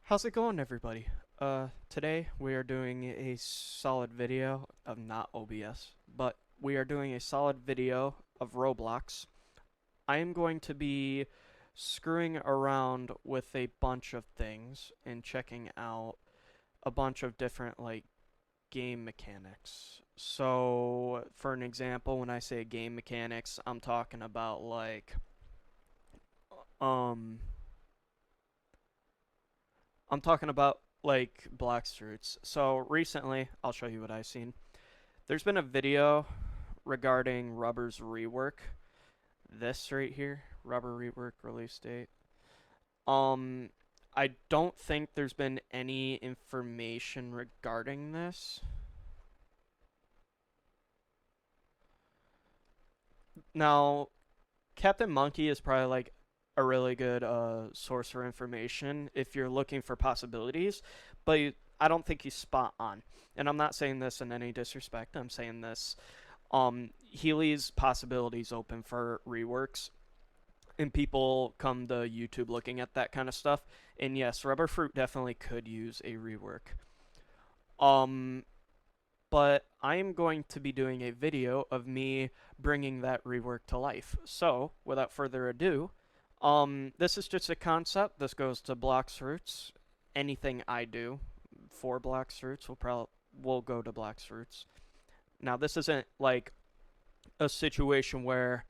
How's it going, everybody? Today we are doing a solid video of not OBS, but we are doing a solid video of Roblox. I am going to be screwing around with a bunch of things and checking out a bunch of different, game mechanics. So, for an example, when I say game mechanics, I'm talking about, um, I'm talking about Blox roots. So recently, I'll show you what I've seen. There's been a video regarding Rubber's rework. This right here, Rubber rework release date. Um, I don't think there's been any information regarding this. Now, Captain Monkey is probably a really good source for information if you're looking for possibilities, but I don't think he's spot on. And I'm not saying this in any disrespect. I'm saying this. He leaves possibilities open for reworks, and people come to YouTube looking at that kind of stuff. And yes, Rubber Fruit definitely could use a rework. Um, but I am going to be doing a video of me bringing that rework to life. So, without further ado, this is just a concept. This goes to Blox Roots. Anything I do for Blox Roots will go to Blox Roots. Now, this isn't like a situation where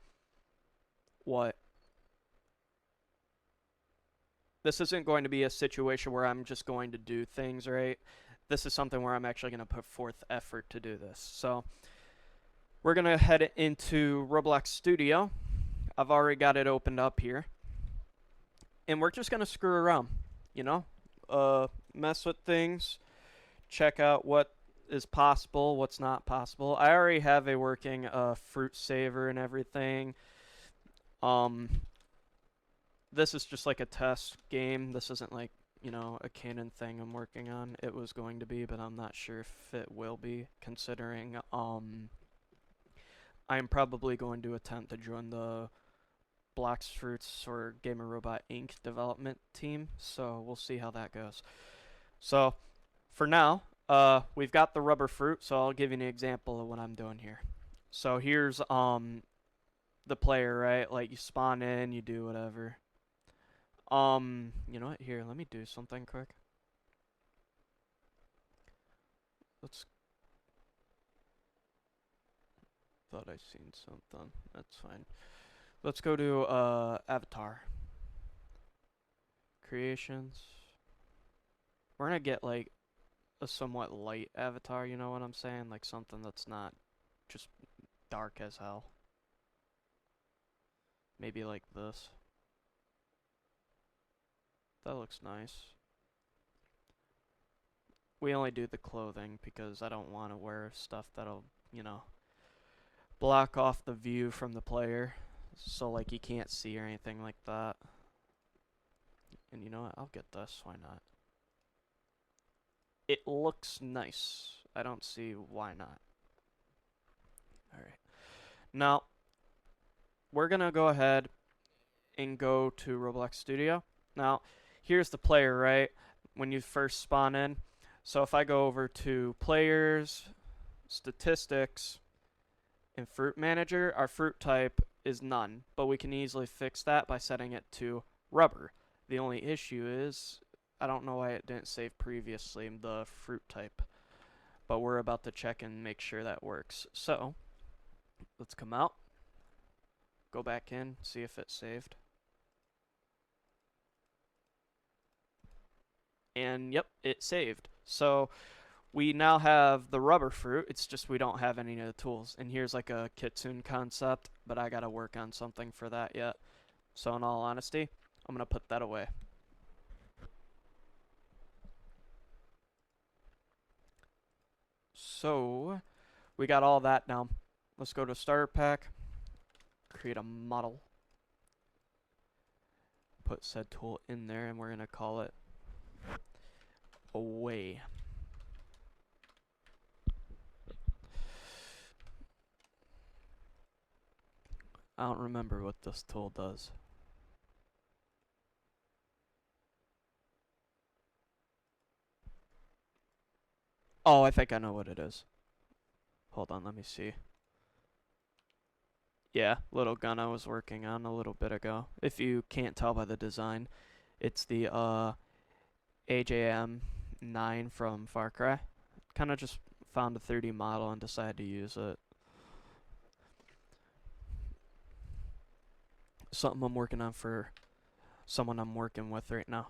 what this isn't going to be a situation where I'm just going to do things, right? This is something where I'm actually going to put forth effort to do this. So, we're going to head into Roblox Studio. I've already got it opened up here. And we're just going to screw around, you know? Mess with things, check out what is possible, what's not possible. I already have a working fruit saver and everything. This is just like a test game. This isn't like, a canon thing I'm working on. It was going to be, but I'm not sure if it will be, considering I'm probably going to attempt to join the Blox Fruits or Gamer Robot Inc. development team, so we'll see how that goes. So, for now, we've got the rubber fruit, so I'll give you an example of what I'm doing here. So here's the player, right? Like you spawn in, you do whatever. You know what? Here, let me do something quick. Let's. Thought I seen something. That's fine. Let's go to avatar creations. We're gonna get like a somewhat light avatar. You know what I'm saying? Like something that's not just dark as hell. Maybe like this. That looks nice. We only do the clothing because I don't want to wear stuff that'll, block off the view from the player. So, like, you can't see or anything like that. And you know what? I'll get this. Why not? It looks nice. I don't see why not. Alright. Now, we're going to go ahead and go to Roblox Studio. Now, here's the player, right? When you first spawn in. So if I go over to Players, Statistics, and Fruit Manager, our fruit type is none. But we can easily fix that by setting it to Rubber. The only issue is, I don't know why it didn't save previously the fruit type. But we're about to check and make sure that works. So, let's come out. Go back in, see if it saved. And yep, it saved. So we now have the rubber fruit. It's just we don't have any of the tools. And here's like a kitsune concept, but I gotta work on something for that yet. So in all honesty, I'm gonna put that away. So we got all that now. Let's go to starter pack, create a model, put said tool in there, and we're gonna call it away. I don't remember what this tool does. Oh, I think I know what it is. Hold on, let me see. Yeah, little gun I was working on a little bit ago. If you can't tell by the design, it's the AJM 9 from Far Cry. Kind of just found a 30 model and decided to use it. Something I'm working on for someone I'm working with right now.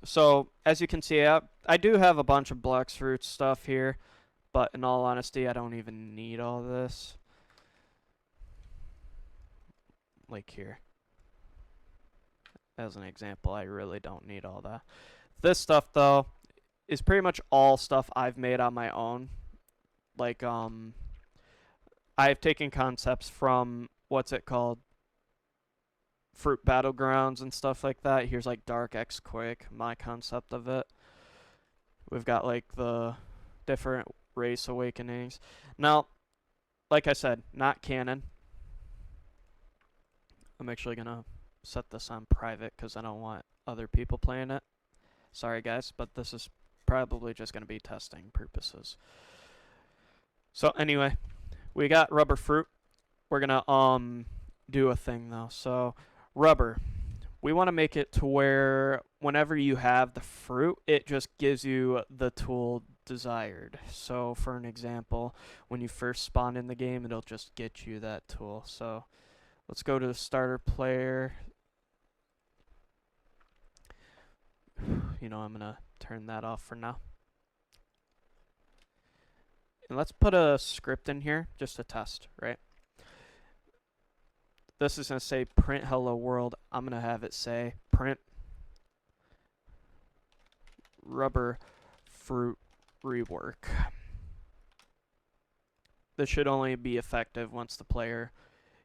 So as you can see, I do have a bunch of Blox fruit stuff here, but in all honesty, I don't even need all this. Like here, as an example, I really don't need all that. This stuff though is pretty much all stuff I've made on my own. Like I've taken concepts from what's it called? Fruit Battlegrounds and stuff like that. Here's like Dark X Quake, my concept of it. We've got like the different race awakenings. Now, like I said, not canon. I'm actually gonna set this on private because I don't want other people playing it. Sorry guys, but this is probably just gonna be testing purposes. So anyway, we got rubber fruit. We're gonna do a thing though. So rubber, we want to make it to where whenever you have the fruit, it just gives you the tool desired. So for an example, when you first spawn in the game, it'll just get you that tool. So let's go to the starter player. You know, I'm gonna turn that off for now. And let's put a script in here just to test, right? This is gonna say print hello world. I'm gonna have it say print rubber fruit rework. This should only be effective once the player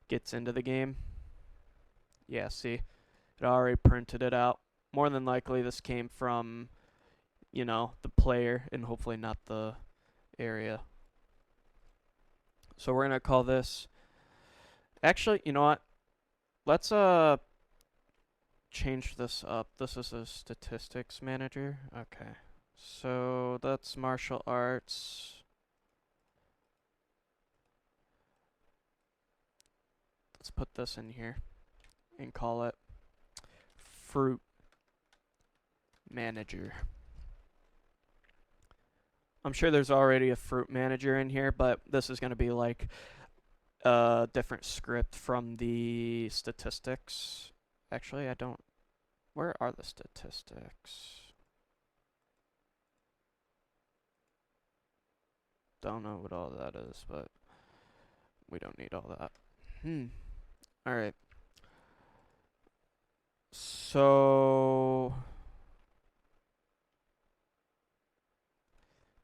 gets into the game. Yeah, see, it already printed it out. More than likely this came from, you know, the player and hopefully not the area. So we're gonna call this, actually, you know what? Let's change this up. This is a statistics manager. Okay. So that's martial arts. Let's put this in here and call it fruit manager. I'm sure there's already a fruit manager in here, but this is going to be like a different script from the statistics. Actually, I don't. Where are the statistics? Don't know what all that is, but we don't need all that. Alright. So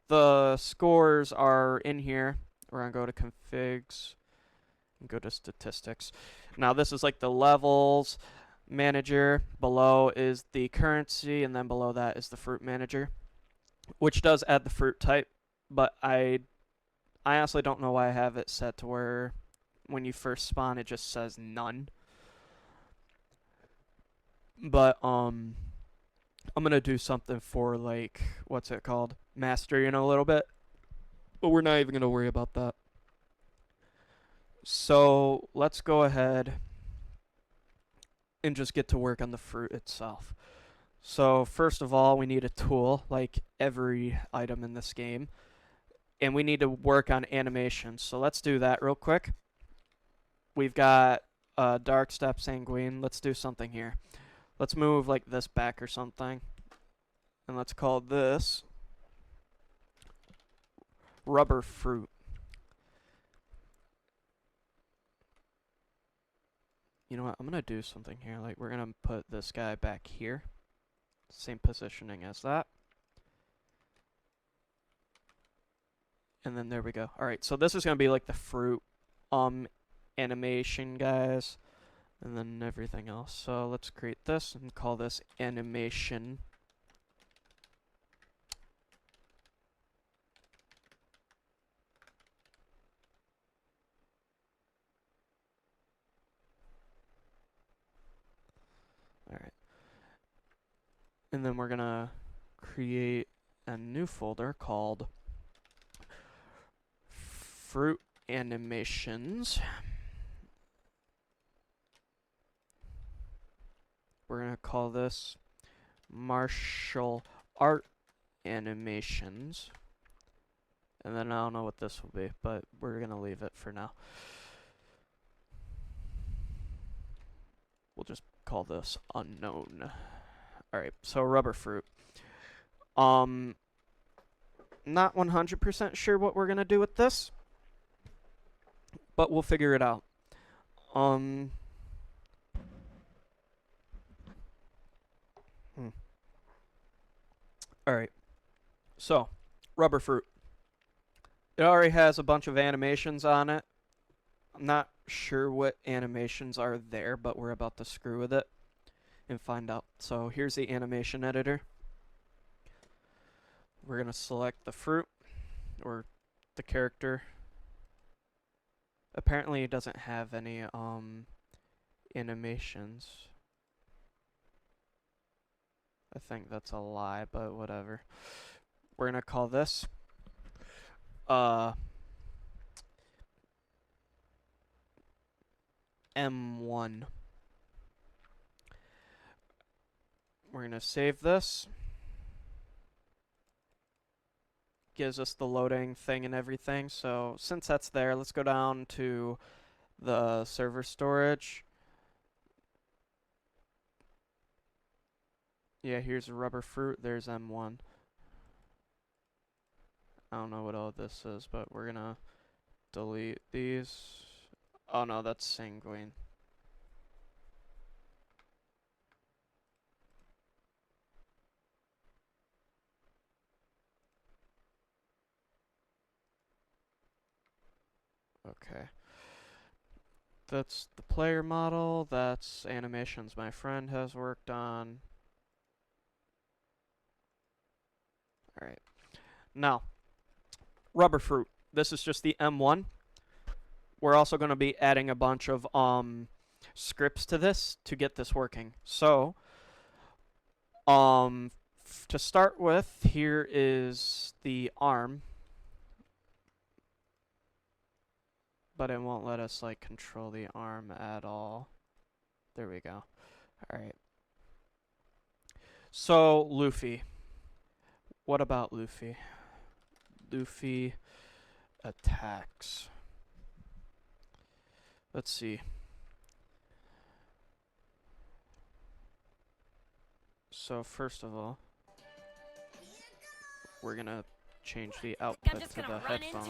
the scores are in here. We're gonna go to configs and go to statistics. Now this is like the levels manager. Below is the currency, and then below that is the fruit manager, which does add the fruit type. But I honestly don't know why I have it set to where when you first spawn it just says none. But I'm gonna do something for like what's it called? Mastery in a little bit. But we're not even gonna worry about that. So let's go ahead and just get to work on the fruit itself. So first of all, we need a tool, like every item in this game. And we need to work on animations. So let's do that real quick. We've got Dark Step Sanguine. Let's do something here. Let's move like this back or something. And let's call this rubber fruit. You know what? I'm going to do something here. Like we're going to put this guy back here. Same positioning as that. And then there we go. Alright, so this is going to be like the fruit animation, guys. And then everything else. So let's create this and call this animation. Alright. And then we're going to create a new folder called Fruit Animations. We're going to call this Martial Art Animations. And then I don't know what this will be, but we're going to leave it for now. We'll just call this unknown. Alright, so rubber fruit. Not 100% sure what we're going to do with this, but we'll figure it out. Alright, so rubber fruit. It already has a bunch of animations on it. I'm not sure what animations are there, but we're about to screw with it and find out. So here's the animation editor. We're going to select the fruit or the character. Apparently it doesn't have any animations. I think that's a lie, but whatever. We're going to call this M1. We're going to save this. Gives us the loading thing and everything. So since that's there, let's go down to the server storage. Yeah, here's rubber fruit. There's M1. I don't know what all this is, but we're gonna delete these. Oh no, that's sanguine. Okay. That's the player model. That's animations my friend has worked on. Alright. Now, rubber fruit. This is just the M1. We're also going to be adding a bunch of scripts to this to get this working. So, to start with, here is the arm. But it won't let us like control the arm at all. There we go. Alright. So, Luffy. What about Luffy? Luffy attacks. Let's see. So first of all, we're gonna change the output to the headphones.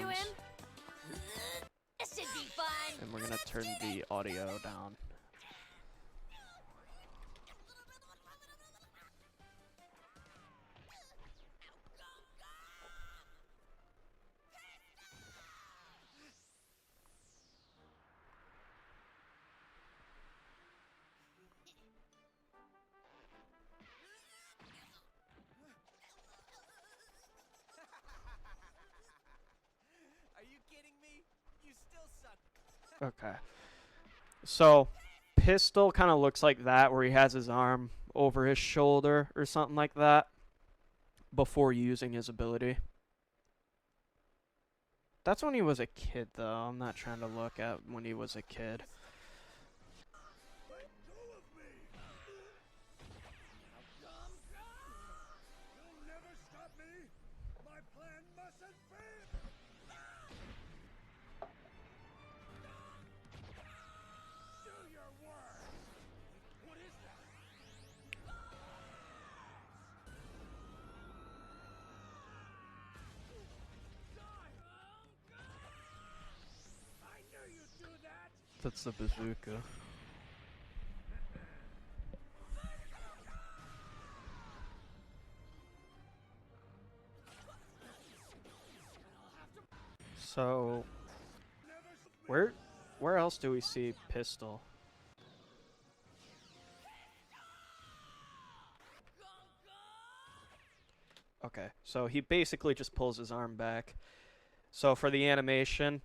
And we're gonna turn the audio down. Okay. So, Pistol kind of looks like that, where he has his arm over his shoulder or something like that before using his ability. That's when he was a kid, though. I'm not trying to look at when he was a kid. That's the bazooka. So, where else do we see Pistol? Okay, so he basically just pulls his arm back. So for the animation,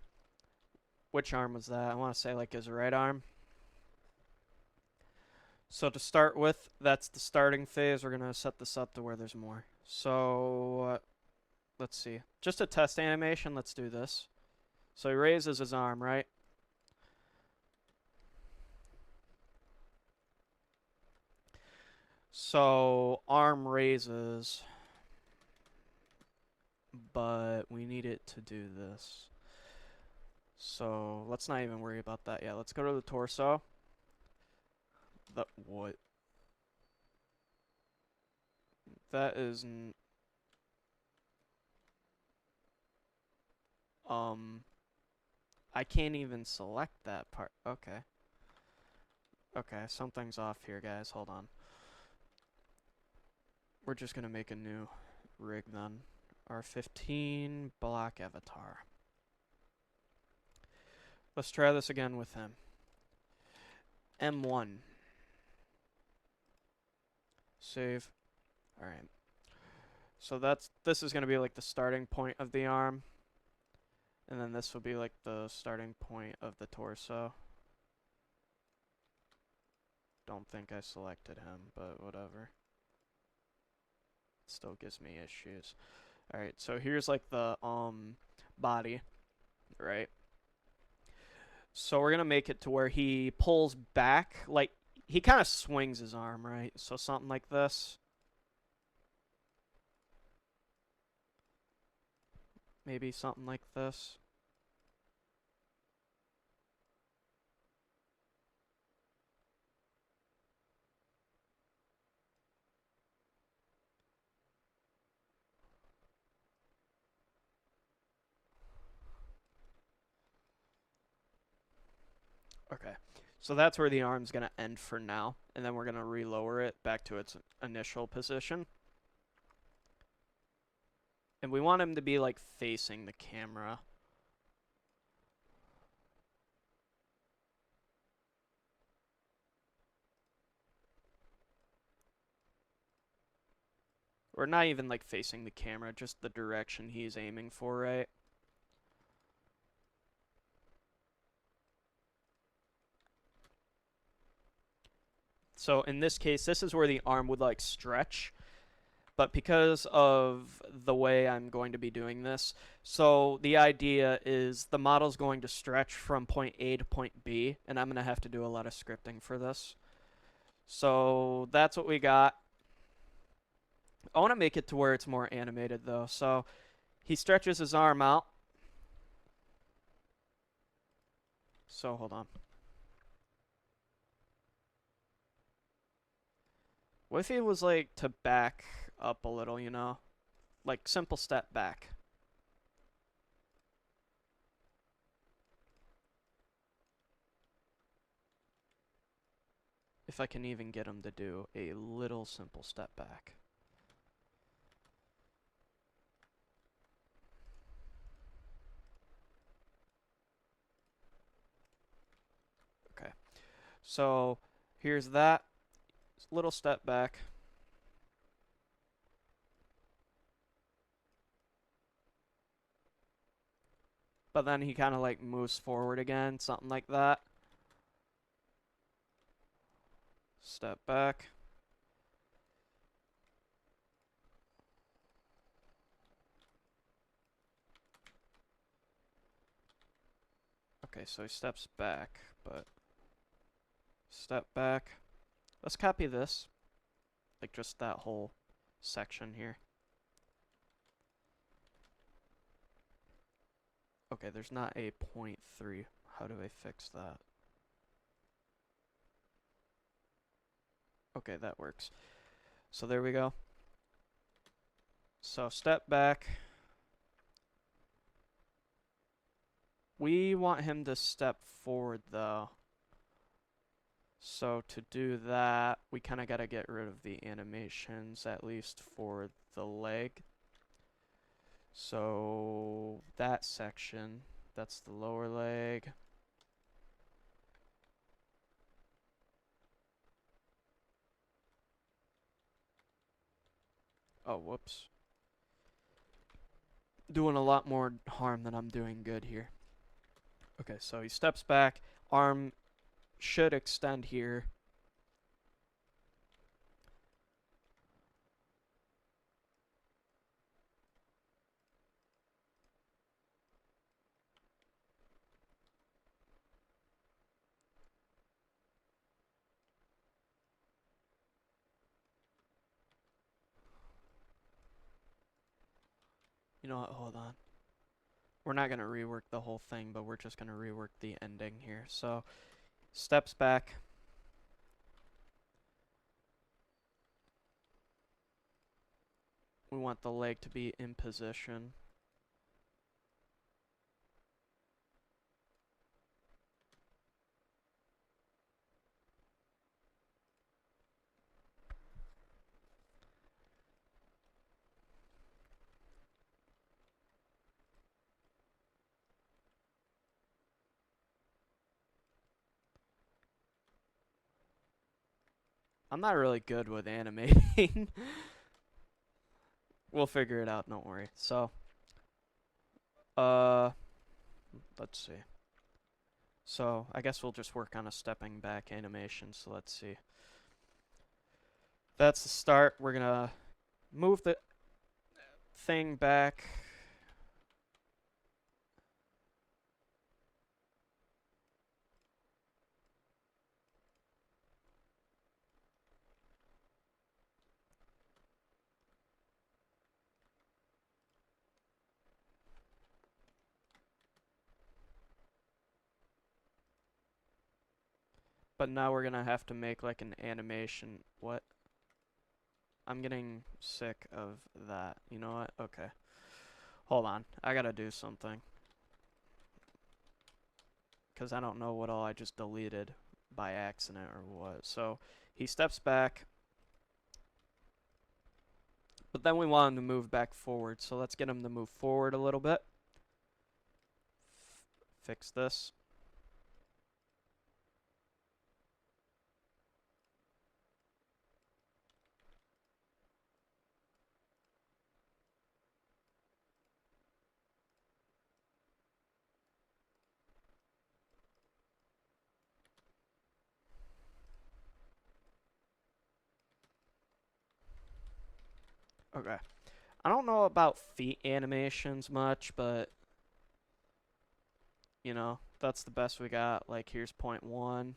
which arm was that? I want to say like his right arm. So to start with, that's the starting phase. We're gonna set this up to where there's more. So let's see. Just a test animation. Let's do this. So he raises his arm, right? So arm raises, but we need it to do this. So let's not even worry about that yet. Let's go to the torso. What? That is um I can't even select that part. Okay. Okay, something's off here, guys. Hold on. We're just gonna make a new rig then. R15 block avatar. Let's try this again with him. M1. Save. Alright. So this is gonna be like the starting point of the arm. And then this will be like the starting point of the torso. Don't think I selected him, but whatever. It still gives me issues. Alright, so here's like the body, right? So we're gonna make it to where he pulls back, like he kind of swings his arm, right? So something like this. Maybe something like this. Okay. So that's where the arm's gonna end for now, and then we're gonna relower it back to its initial position. And we want him to be like facing the camera. Or not even like facing the camera, just the direction he's aiming for, right? So in this case, this is where the arm would like stretch. But because of the way I'm going to be doing this, so the idea is the model's going to stretch from point A to point B, and I'm going to have to do a lot of scripting for this. So that's what we got. I want to make it to where it's more animated though. So he stretches his arm out. So hold on. What if he was like to back up a little, you know? Like simple step back. If I can even get him to do a little simple step back. Okay. So here's that little step back. But then he kind of like moves forward again, something like that. Step back. Okay, so he steps back, but step back. Let's copy this. Like just that whole section here. Okay, there's not a 0.3. How do I fix that? Okay, that works. So there we go. So step back. We want him to step forward though. So to do that, we kind of got to get rid of the animations, at least for the leg. So that section, that's the lower leg. Oh, whoops. Doing a lot more harm than I'm doing good here. Okay, so he steps back. Arm should extend here. You know what? Hold on. We're not going to rework the whole thing, but we're just going to rework the ending here. So, steps back. We want the leg to be in position. I'm not really good with animating. We'll figure it out, don't worry. So, uh, let's see. So, I guess we'll just work on a stepping back animation. So, let's see. That's the start. We're gonna move the thing back. But now we're gonna have to make like an animation. What? I'm getting sick of that. You know what? Okay. Hold on. I gotta do something. Because I don't know what all I just deleted by accident or what. So he steps back. But then we want him to move back forward. So let's get him to move forward a little bit. Fix this. Okay. I don't know about feet animations much, but you know, that's the best we got. Like here's point 1.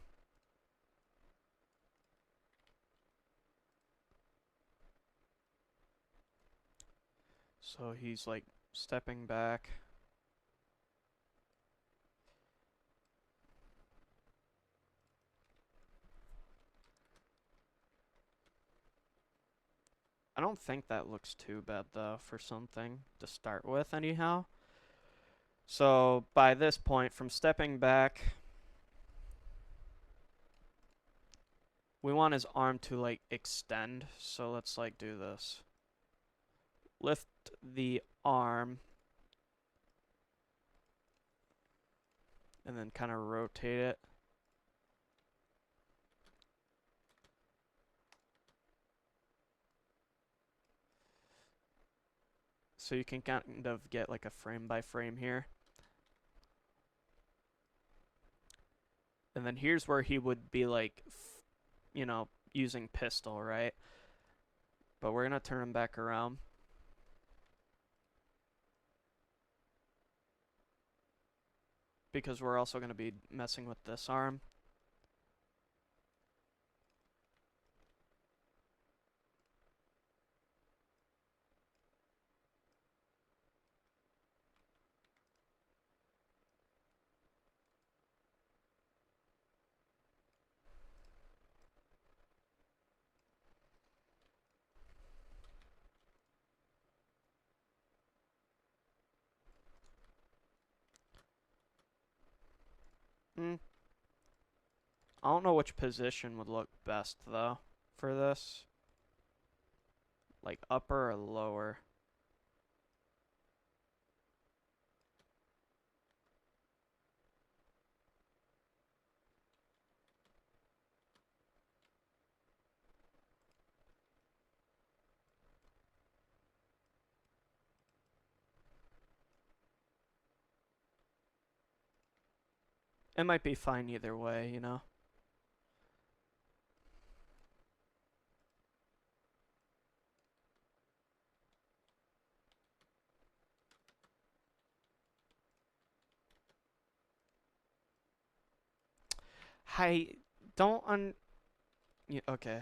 So he's like stepping back. I don't think that looks too bad though for something to start with anyhow. So by this point, from stepping back, we want his arm to like extend. So let's like do this. Lift the arm and then kind of rotate it. So you can kind of get like a frame by frame here. And then here's where he would be like, you know, using pistol, right? But we're going to turn him back around. Because we're also going to be messing with this arm. Hmm. I don't know which position would look best though for this. Like upper or lower. It might be fine either way, you know? I don't yeah, okay.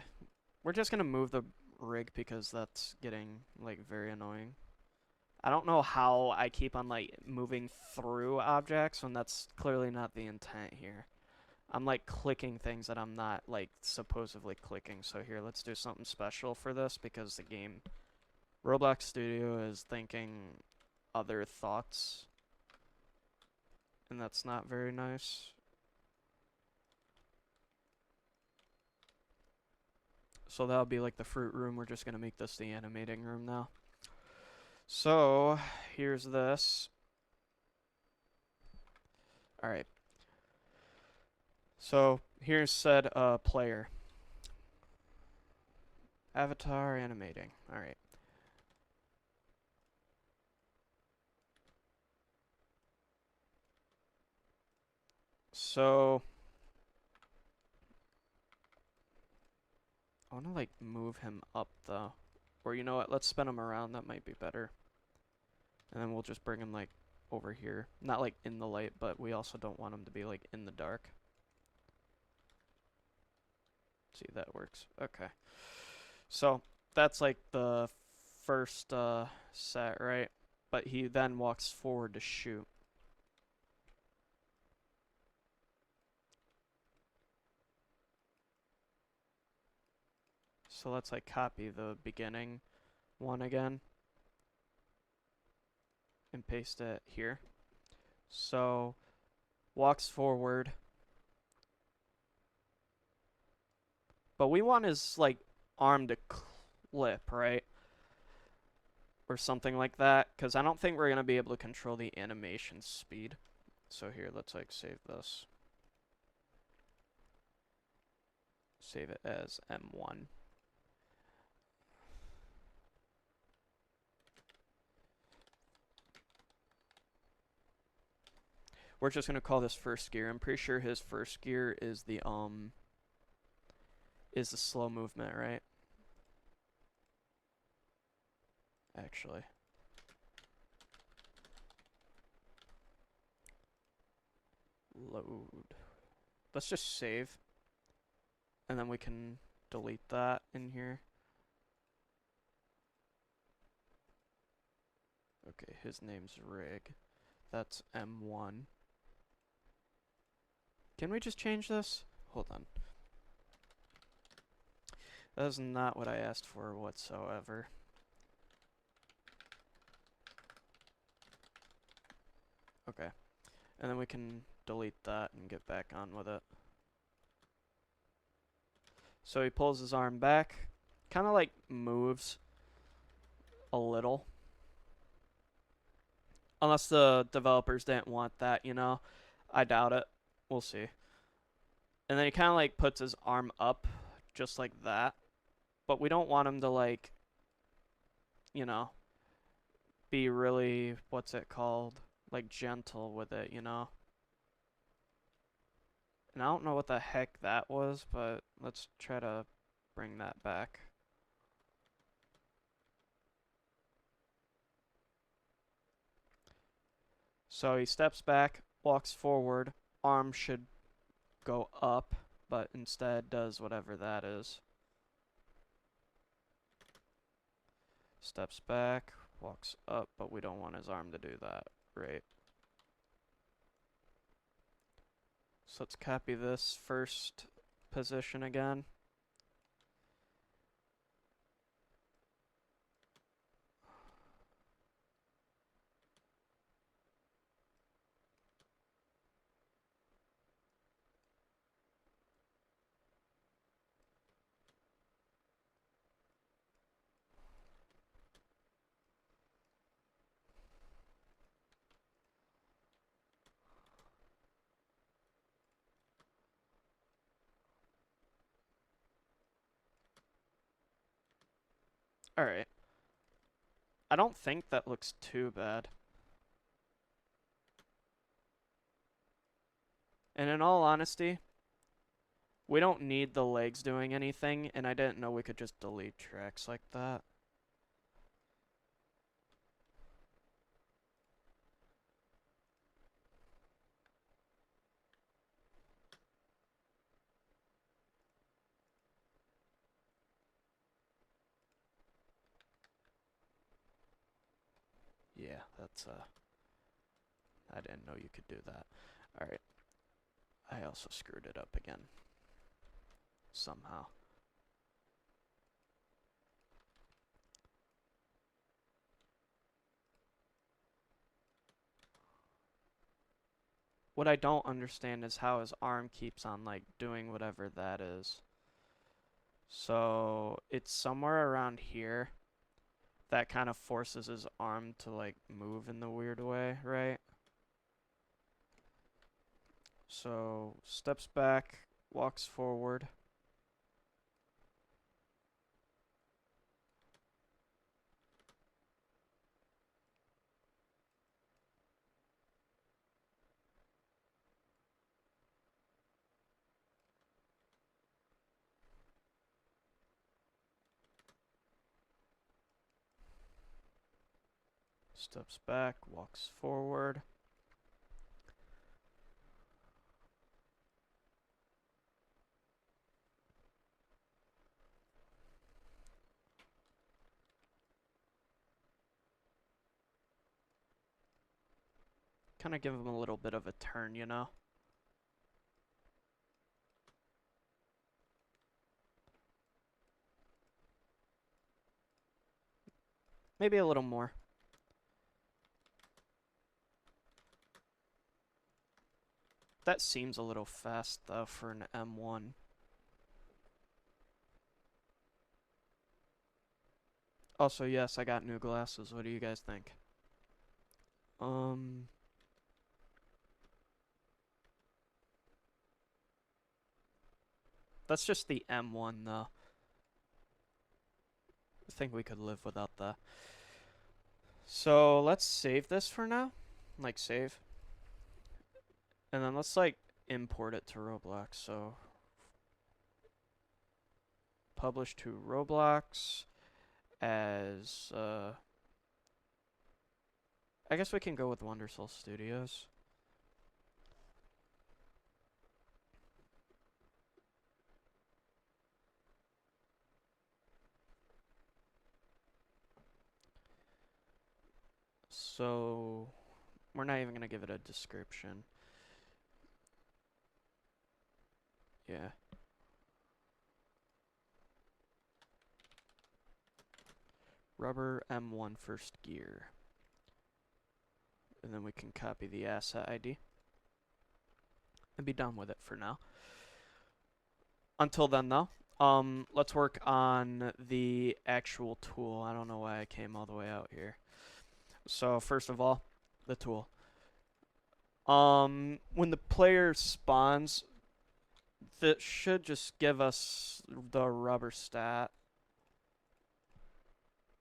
We're just gonna move the rig because that's getting like very annoying. I don't know how I keep on like moving through objects when that's clearly not the intent here. I'm like clicking things that I'm not like supposedly clicking. So here, let's do something special for this because the game Roblox Studio is thinking other thoughts, and that's not very nice. So that'll be like the fruit room. We're just gonna make this the animating room now. So here's this. All right. So here's said player. Avatar animating. All right. So I want to like move him up though. Or you know what? Let's spin him around. That might be better. And then we'll just bring him like over here. Not like in the light, but we also don't want him to be like in the dark. See, that works. Okay. So that's like the first set, right? But he then walks forward to shoot. So let's like copy the beginning one again and paste it here. So walks forward. But we want his like arm to clip, right? Or something like that, because I don't think we're going to be able to control the animation speed. So here, let's like save this. Save it as M1. We're just gonna call this first gear. I'm pretty sure his first gear is the slow movement, right? Actually. Load. Let's just save. And then we can delete that in here. Okay, his name's Rig. That's M1. Can we just change this? Hold on. That is not what I asked for whatsoever. Okay. And then we can delete that and get back on with it. So he pulls his arm back. Kind of like moves a little. Unless the developers didn't want that, you know? I doubt it. We'll see. And then he kind of like puts his arm up just like that. But we don't want him to like, you know, be really, what's it called? Like gentle with it, you know? And I don't know what the heck that was, but let's try to bring that back. So he steps back, walks forward, arm should go up, but instead does whatever that is. Steps back, walks up, but we don't want his arm to do that, right? So let's copy this first position again. Alright. I don't think that looks too bad. And in all honesty, we don't need the legs doing anything, and I didn't know we could just delete tracks like that. that's I didn't know you could do that. Alright. I also screwed it up again. Somehow. What I don't understand is how his arm keeps on, like, doing whatever that is. So, it's somewhere around here that kind of forces his arm to, like, move in the weird way, right? So, steps back, walks forward. Steps back, walks forward. Kind of give him a little bit of a turn, you know? Maybe a little more. That seems a little fast, though, for an M1. Also, yes, I got new glasses. What do you guys think? That's just the M1, though. I think we could live without that. So, let's save this for now. Like, save. And then let's, like, import it to Roblox. So, publish to Roblox as, I guess we can go with Wondersoul Studios. So, we're not even going to give it a description. Yeah. Rubber M1 first gear. And then we can copy the asset ID. And be done with it for now. Until then, though, let's work on the actual tool. I don't know why I came all the way out here. So, first of all, the tool. When the player spawns, that should just give us the rubber stat.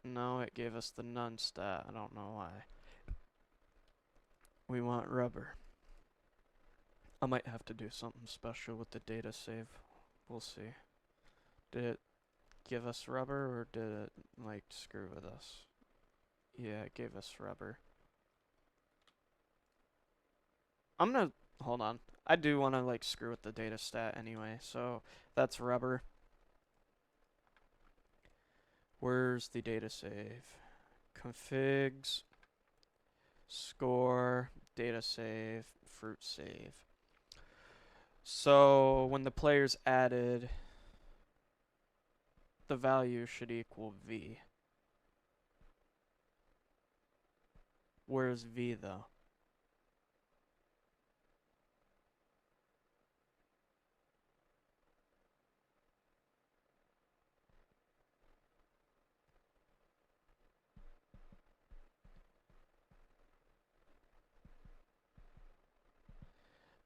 No, it gave us the none stat. I don't know why. We want rubber. I might have to do something special with the data save. We'll see. Did it give us rubber or did it, like, screw with us? Yeah, it gave us rubber. I'm gonna, hold on. I do want to, like, screw with the data stat anyway, so that's rubber. Where's the data save? Configs, score, data save, fruit save. So when the player's added, the value should equal V. Where's V though?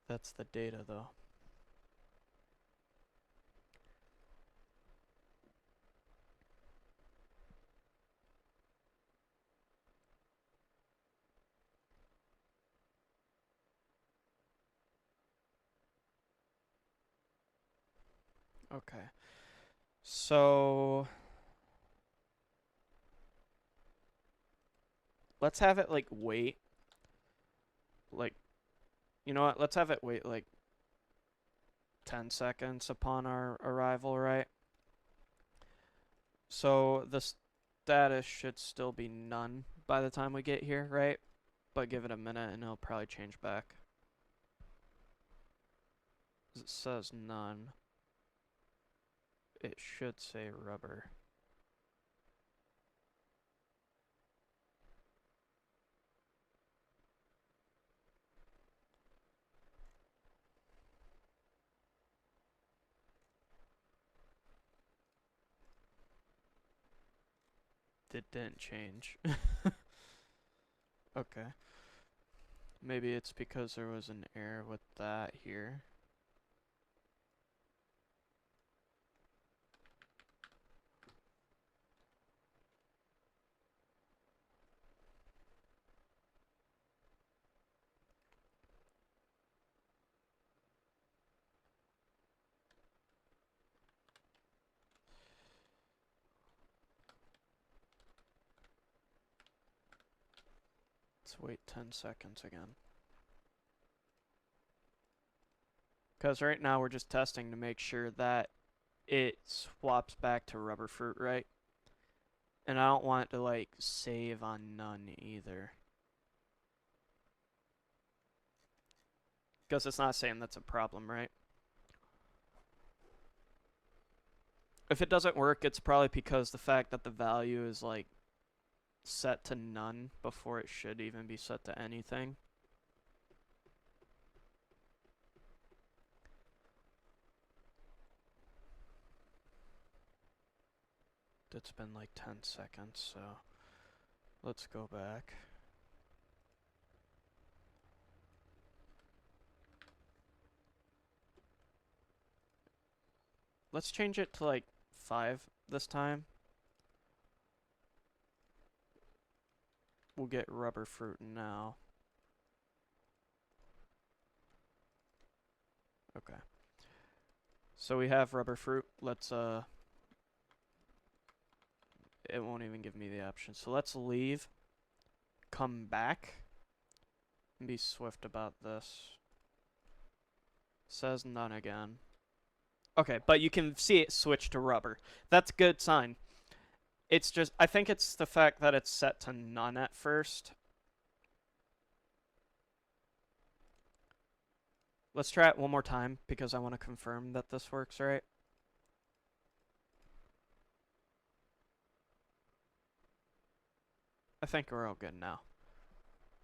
That's the data though. Okay. So let's have it like wait. Like, you know what? Let's have it wait like 10 seconds upon our arrival, right? So the status should still be none by the time we get here, right? But give it a minute and it'll probably change back. It says none. It should say rubber. It didn't change. Okay. Maybe it's because there was an error with that here. Let's wait 10 seconds again. Because right now we're just testing to make sure that it swaps back to rubber fruit, right? And I don't want it to like save on none either. Because it's not saying that's a problem, right? If it doesn't work, it's probably because the fact that the value is like set to none before it should even be set to anything. It's been like 10 seconds, so let's go back. Let's change it to like 5 this time. We'll get rubber fruit now. Okay. So we have rubber fruit. Let's it won't even give me the option. So let's leave, come back, and be swift about this. Says none again. Okay, but you can see it switch to rubber. That's a good sign. It's just, I think it's the fact that it's set to none at first. Let's try it one more time because I want to confirm that this works right. I think we're all good now.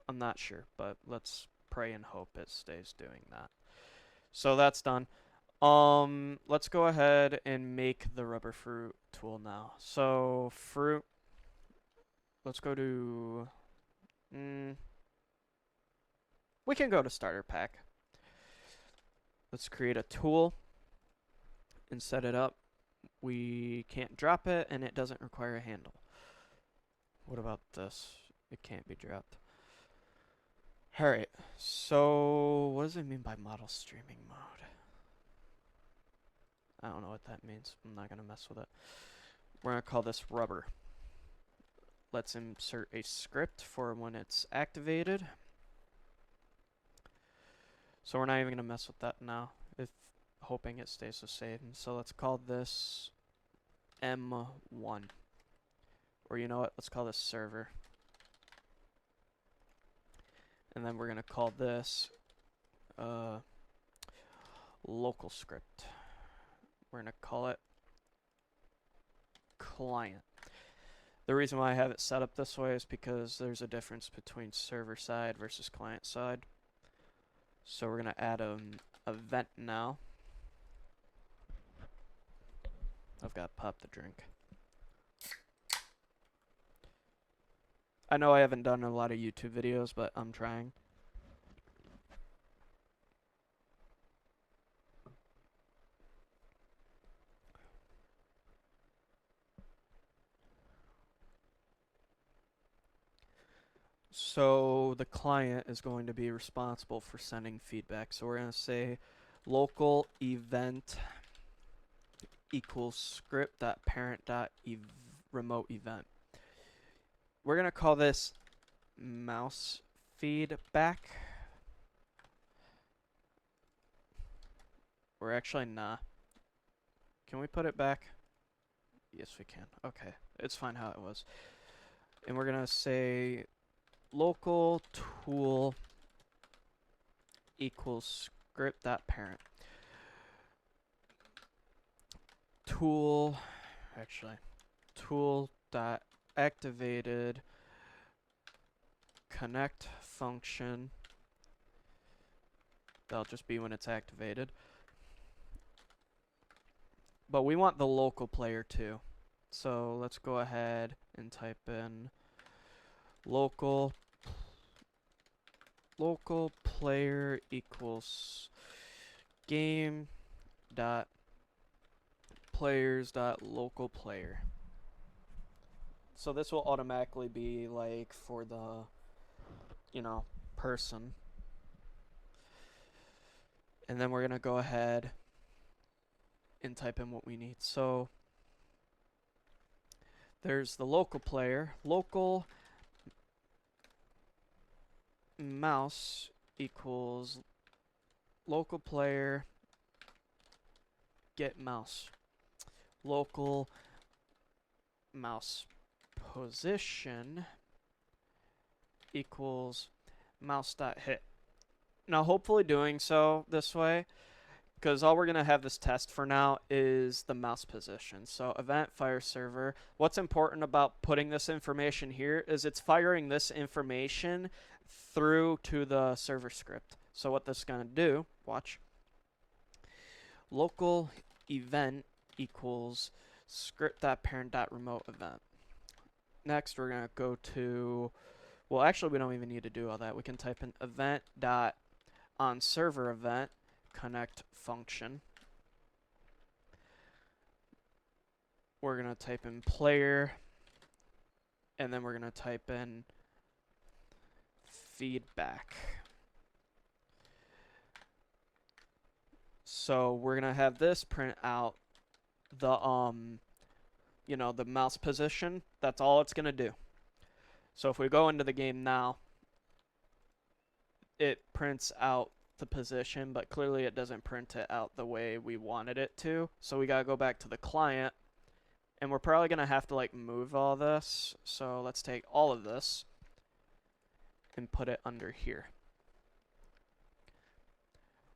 I'm not sure, but let's pray and hope it stays doing that. So that's done. Let's go ahead and make the rubber fruit tool now. So fruit, let's go to, we can go to starter pack. Let's create a tool and set it up. We can't drop it and it doesn't require a handle. What about this? It can't be dropped. Alright, so what does it mean by model streaming mode? I don't know what that means. I'm not going to mess with it. We're going to call this rubber. Let's insert a script for when it's activated. So we're not even going to mess with that now, if hoping it stays the same. So let's call this M1. Or you know what? Let's call this server. And then we're going to call this local script. We're going to call it client. The reason why I have it set up this way is because there's a difference between server side versus client side. So we're going to add an event now. I've got to pop the drink. I know I haven't done a lot of YouTube videos, but I'm trying. So the client is going to be responsible for sending feedback. So we're going to say local event equals script.parent.remote event. We're going to call this mouse feedback. Or actually, nah. Can we put it back? Yes, we can. Okay. It's fine how it was. And we're gonna say local tool equals script.parent. Tool, actually, tool.activated connect function. That'll just be when it's activated. But we want the local player too. So let's go ahead and type in local player equals game dot players dot local player. So this will automatically be like for the, you know, person. And then we're gonna go ahead and type in what we need. So there's the local player, local mouse equals local player get mouse. Local mouse position equals mouse.hit. Now hopefully doing so this way, because all we're going to have this test for now is the mouse position. So event fire server. What's important about putting this information here is it's firing this information through to the server script. So what this is going to do, watch, local event equals script.parent.remote event. Next we're going to go to, well actually we don't even need to do all that. We can type in event.onServer event connect function. We're going to type in player, and then we're going to type in feedback. So we're going to have this print out the you know, the mouse position. That's all it's going to do. So if we go into the game now, it prints out the position, but clearly it doesn't print it out the way we wanted it to. So we got to go back to the client, and we're probably going to have to like move all this. So let's take all of this and put it under here.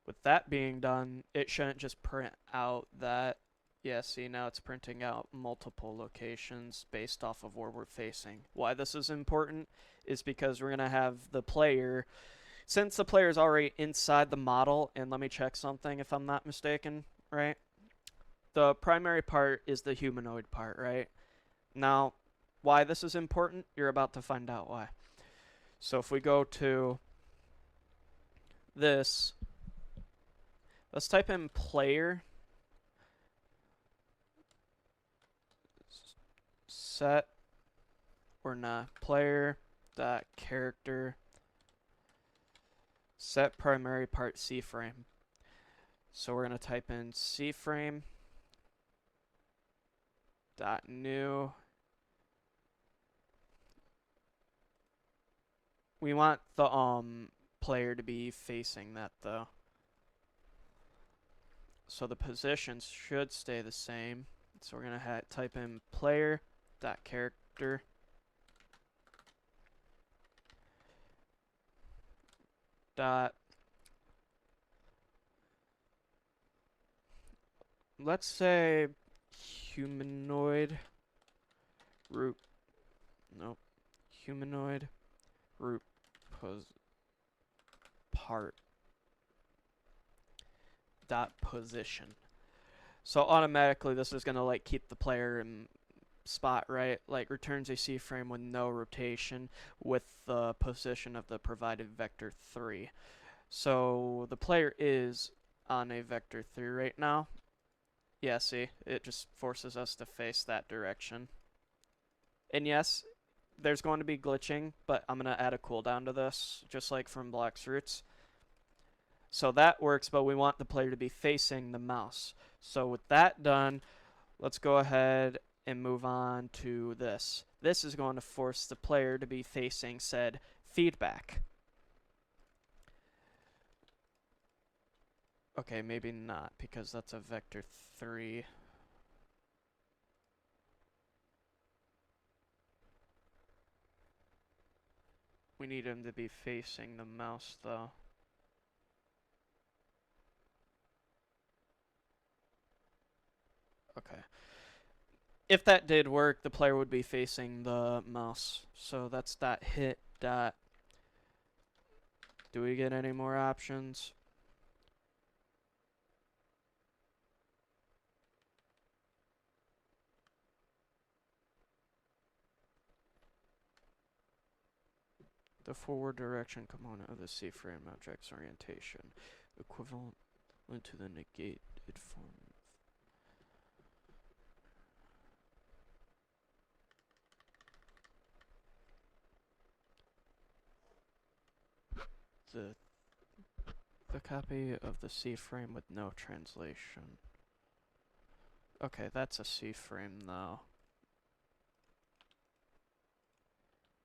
With that being done, it shouldn't just print out that, yeah, see, now it's printing out multiple locations based off of where we're facing. Why this is important is because we're going to have the player, since the player is already inside the model, and let me check something if I'm not mistaken, right? The primary part is the humanoid part, right? Now, why this is important, you're about to find out why. So if we go to this, let's type in player set or not player dot character set primary part C frame. So we're going to type in C frame dot new. We want the player to be facing that though. So the positions should stay the same. So we're going to type in player dot character dot, let's say humanoid root, nope, humanoid root part dot position. So automatically this is gonna like keep the player in spot, right? Like returns a C frame with no rotation with the position of the provided vector 3. So the player is on a vector 3 right now. Yeah, see, it just forces us to face that direction. And yes, there's going to be glitching, but I'm going to add a cooldown to this, just like from Blox roots. So that works, but we want the player to be facing the mouse. So with that done, let's go ahead and move on to this. This is going to force the player to be facing said feedback. Okay, maybe not, because that's a vector 3. We need him to be facing the mouse, though. Okay. If that did work, the player would be facing the mouse. So that's dot hit dot. Do we get any more options? The forward direction component of the C-frame object's orientation, equivalent to the negated form. The copy of the C-frame with no translation. Okay, that's a C-frame though.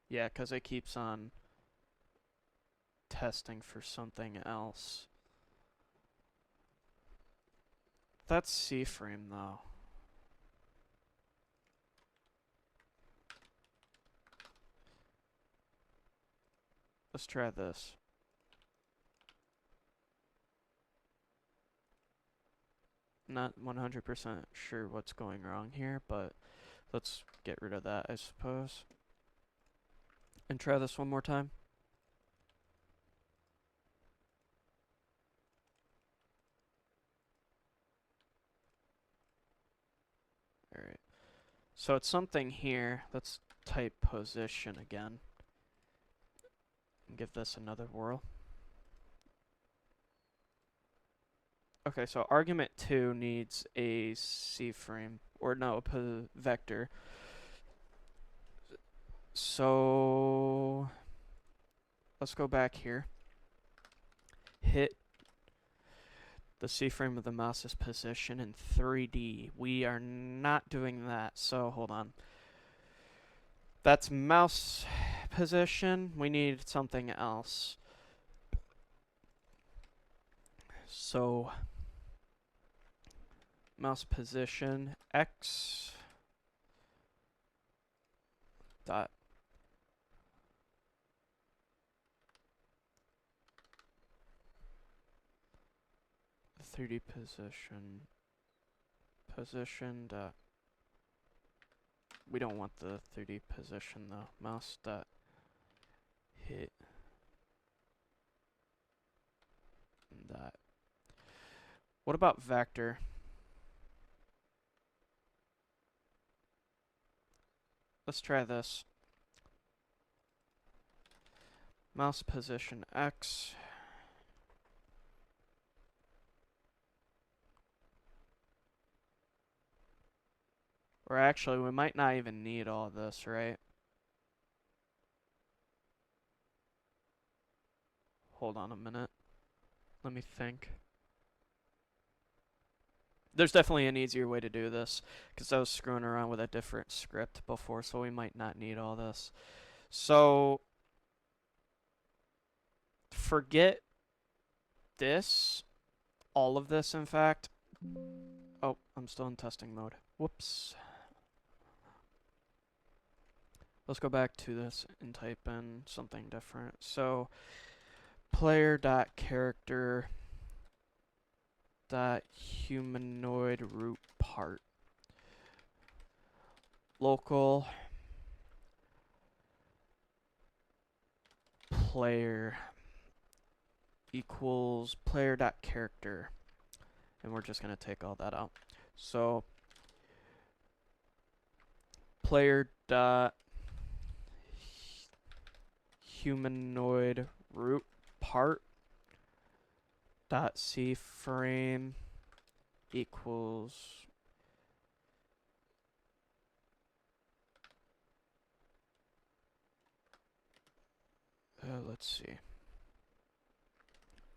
Yeah, because it keeps on testing for something else. That's C-frame though. Let's try this. Not 100% sure what's going wrong here, but let's get rid of that, I suppose. And try this one more time. Alright. So it's something here. Let's type position again. And give this another whirl. Okay, so argument 2 needs a C-frame. Or no, a vector. So let's go back here. Hit the C-frame of the mouse's position in 3D. We are not doing that, so hold on. That's mouse position. We need something else. So mouse position X dot the 3D position dot. We don't want the 3D position though. Mouse dot hit dot. What about vector? Let's try this. Mouse position X. Or actually, we might not even need all this, right? Hold on a minute. Let me think. There's definitely an easier way to do this, because I was screwing around with a different script before, so we might not need all this. So, forget this. All of this, in fact. Oh, I'm still in testing mode. Whoops. Let's go back to this and type in something different. So, player.character humanoid root part. Local player equals player.character. And we're just going to take all that out. So, player dot humanoid root part dot C frame equals let's see.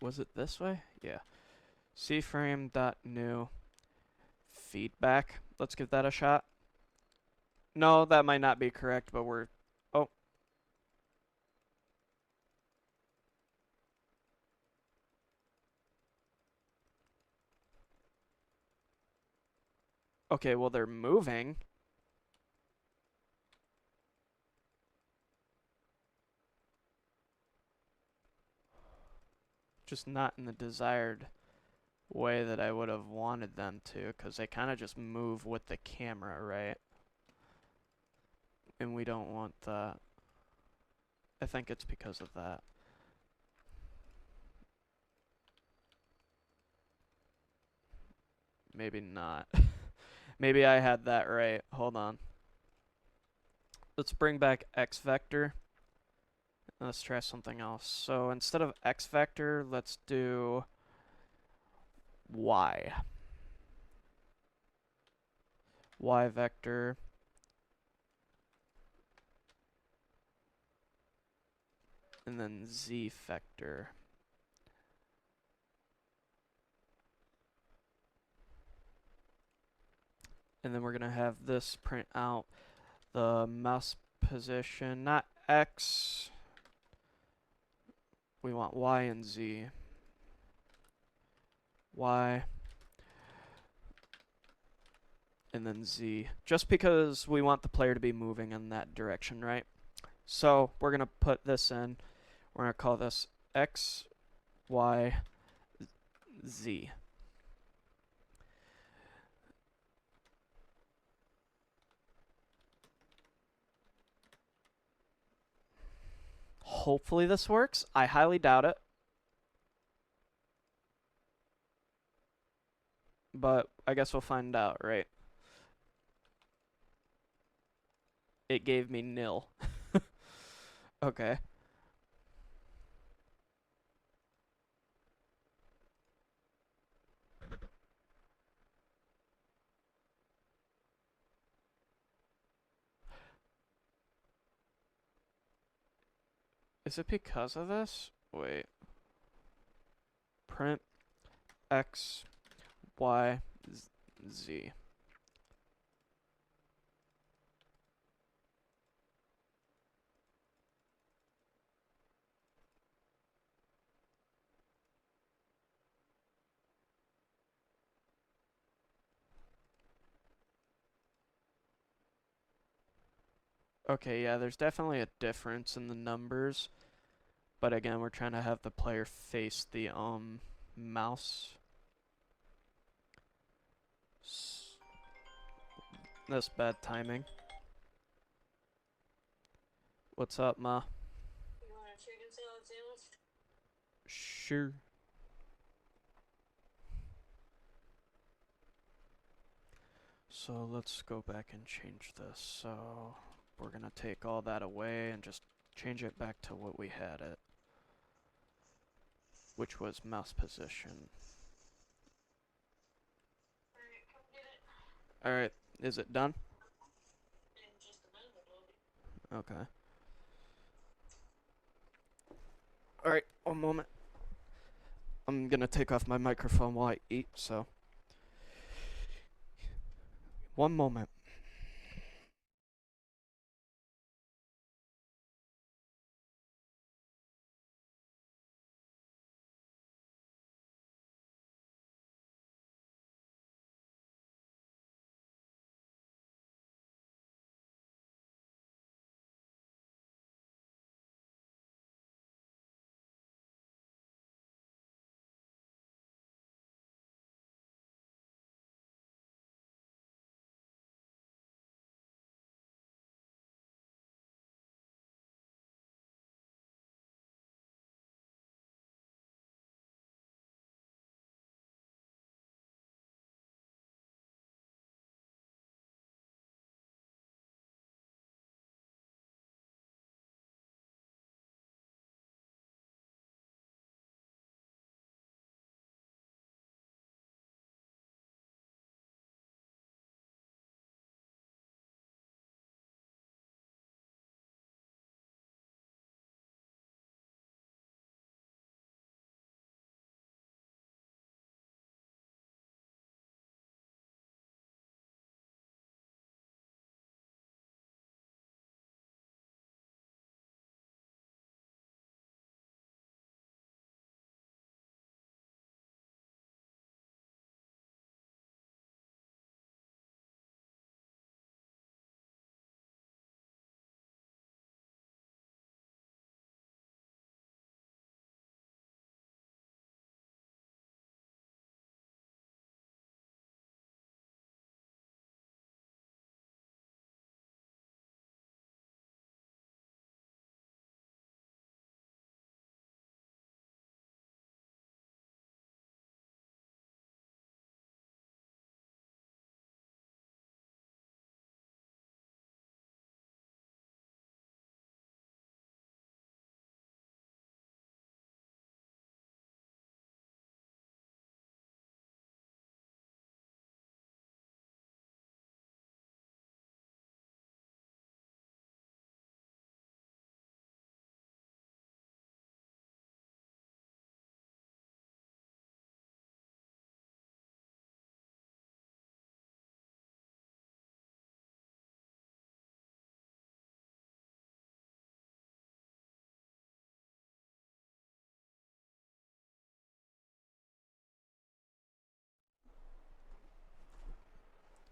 Was it this way? Yeah. C frame dot new feedback. Let's give that a shot. No, that might not be correct, but we're oh. Okay, well they're moving. just not in the desired way that I would have wanted them to, because they kind of just move with the camera, right? And we don't want that. I think it's because of that. Maybe not. Maybe I had that right. Hold on. Let's bring back X vector. Let's try something else. So instead of X vector, let's do Y. Y vector. And then Z vector. And then we're going to have this print out the mouse position, not X. We want Y and Z. Y. And then Z. Just because we want the player to be moving in that direction, right? So we're going to put this in. We're going to call this X, Y, Z. Hopefully this works. I highly doubt it. But I guess we'll find out, right? It gave me nil. Okay. Is it because of this? Wait. Print X, Y, Z. Okay, yeah, there's definitely a difference in the numbers. But again, we're trying to have the player face the mouse. That's bad timing. What's up, Ma? You want a chicken salad sandwich? Sure. So let's go back and change this. So we're gonna take all that away and just change it back to what we had it, which was mouse position. Alright, come get it. Alright, is it done? In just a minute, will be. Okay. Alright, one moment. I'm gonna take off my microphone while I eat, so. One moment.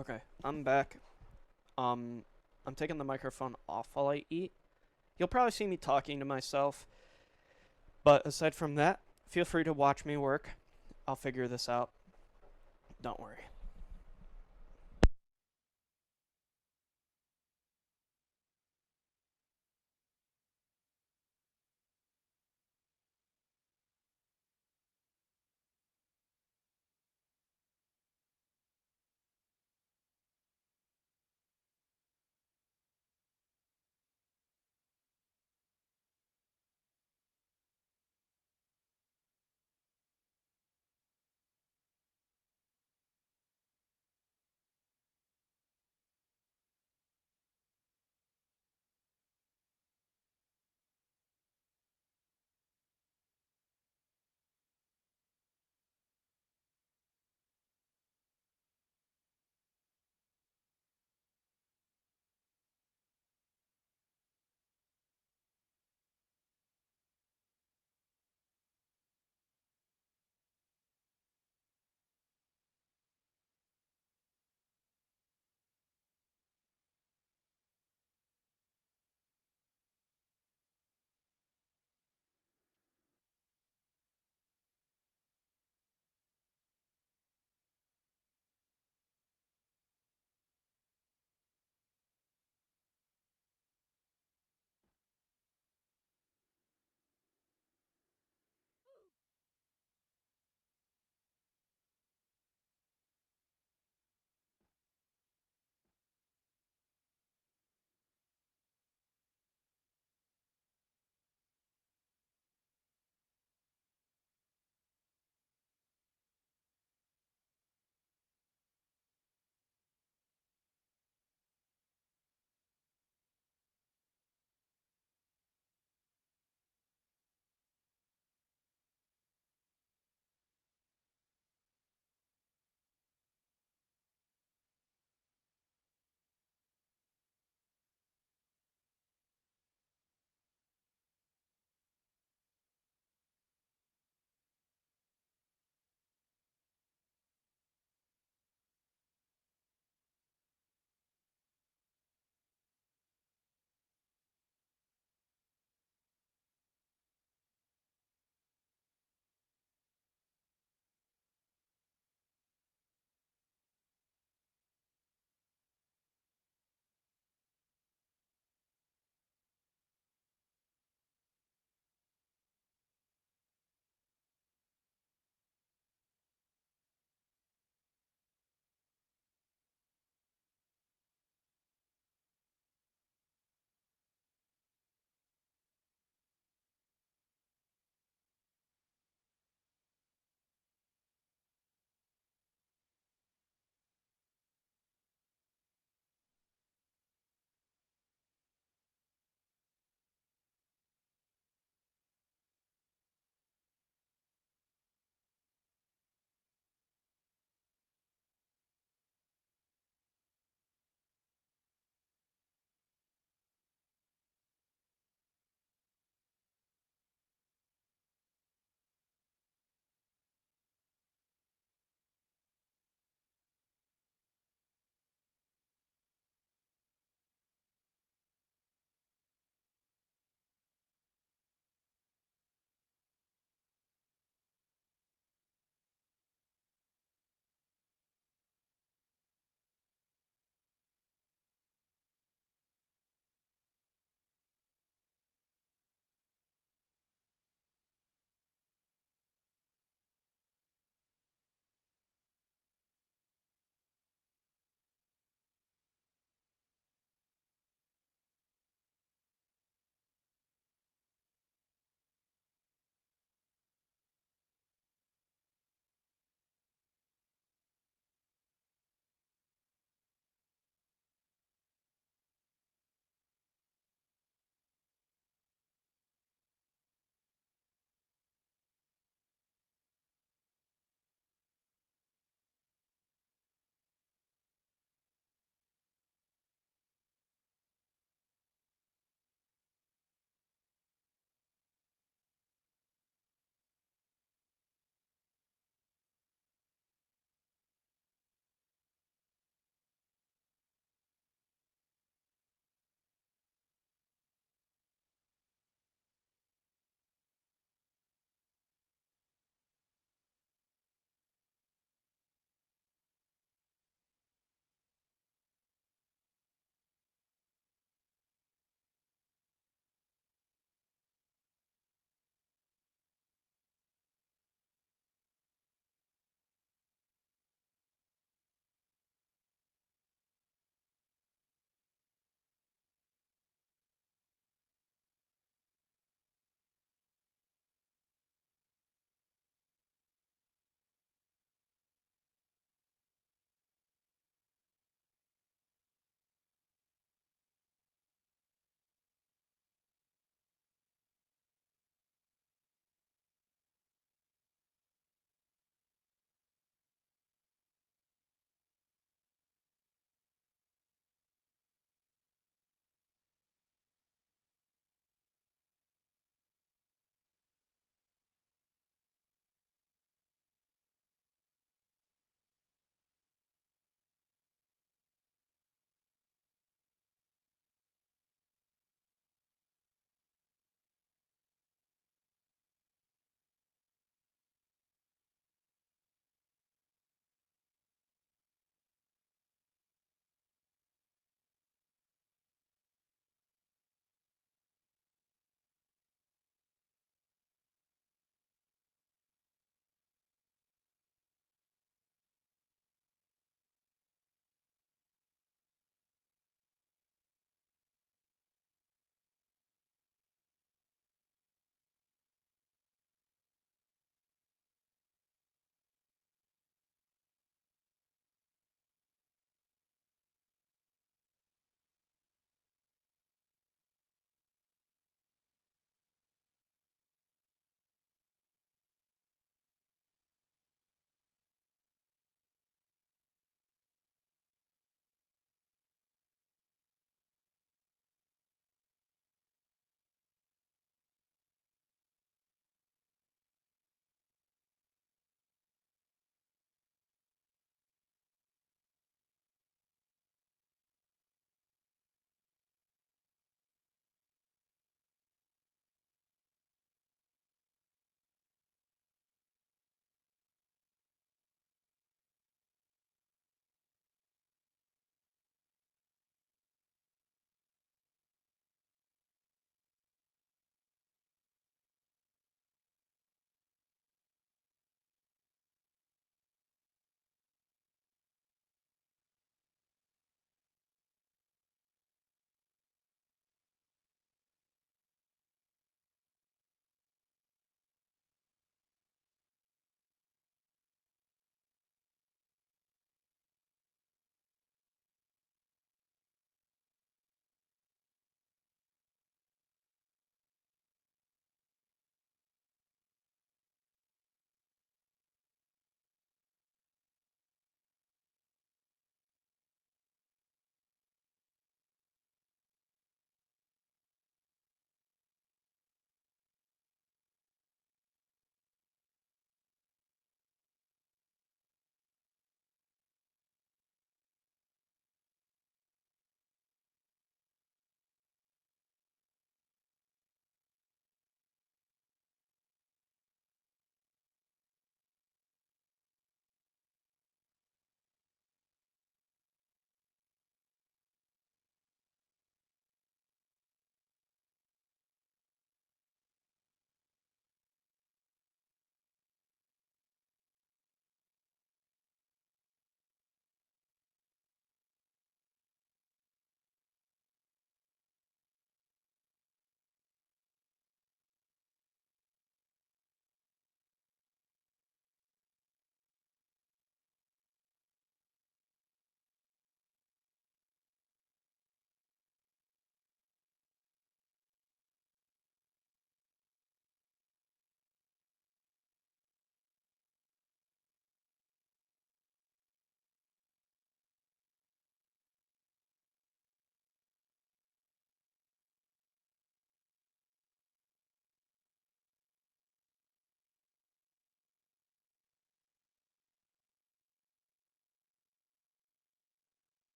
Okay, I'm back. Um, I'm taking the microphone off while I eat. You'll probably see me talking to myself, but aside from that, feel free to watch me work. I'll figure this out. Don't worry.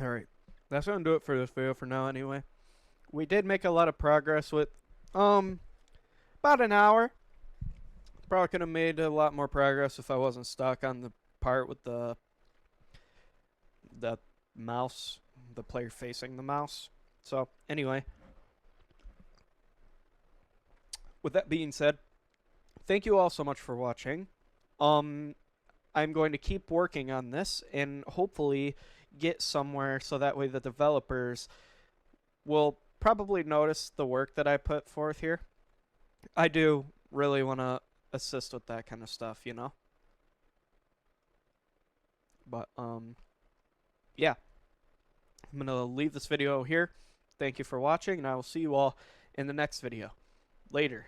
Alright. That's gonna do it for this video for now anyway. We did make a lot of progress with about an hour. Probably could have made a lot more progress if I wasn't stuck on the part with the mouse, the player facing the mouse. So anyway, with that being said, thank you all so much for watching. Um, I'm going to keep working on this and hopefully get somewhere so that way the developers will probably notice the work that I put forth here. I do really want to assist with that kind of stuff, you know? But, yeah. I'm going to leave this video here. Thank you for watching, and I will see you all in the next video. Later.